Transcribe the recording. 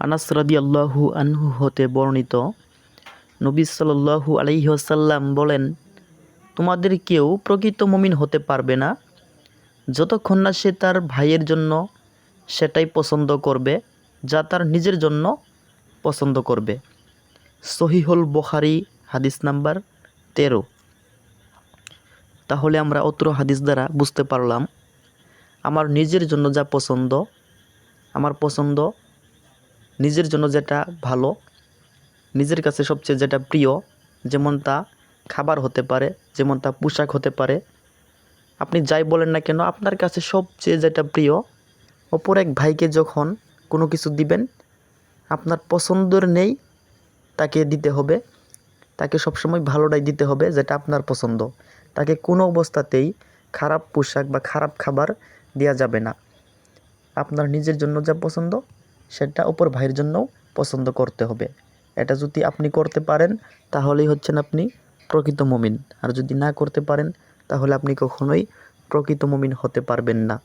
আনাস রাদিয়াল্লাহু আনহু হতে বর্ণিত, নবী সাল্লাল্লাহু আলাইহি ওয়াসাল্লাম বলেন, তোমাদের কেউ প্রকৃত মুমিন হতে পারবে না যতক্ষণ না সে তার ভাইয়ের জন্য সেটাই পছন্দ করবে যা তার নিজের জন্য পছন্দ করবে। সহিহুল বুখারী হাদিস নাম্বার 13। তাহলে আমরা অত্র হাদিস দ্বারা বুঝতে পারলাম আমার নিজের জন্য যা পছন্দ, আমার পছন্দ নিজের জন্য যেটা ভালো, নিজের কাছে সবচেয়ে যেটা প্রিয়, যেমন তা খাবার হতে পারে, যেমন তা পোশাক হতে পারে, আপনি যাই বলেন না কেন আপনার কাছে সবচেয়ে যেটা প্রিয়, অপর এক ভাইকে যখন কোনো কিছু দিবেন আপনার পছন্দের নেই তাকে দিতে হবে, তাকে সবসময় ভালোটাই দিতে হবে যেটা আপনার পছন্দ। তাকে কোনো অবস্থাতেই খারাপ পোশাক বা খারাপ খাবার দেওয়া যাবে না। আপনার নিজের জন্য যা পছন্দ সেটা অপর ভাইয়ের জন্যও পছন্দ করতে হবে। এটা যদি আপনি করতে পারেন তাহলেই হচ্ছেন আপনি প্রকৃত মুমিন, আর যদি না করতে পারেন তাহলে আপনি কখনোই প্রকৃত মুমিন হতে পারবেন না।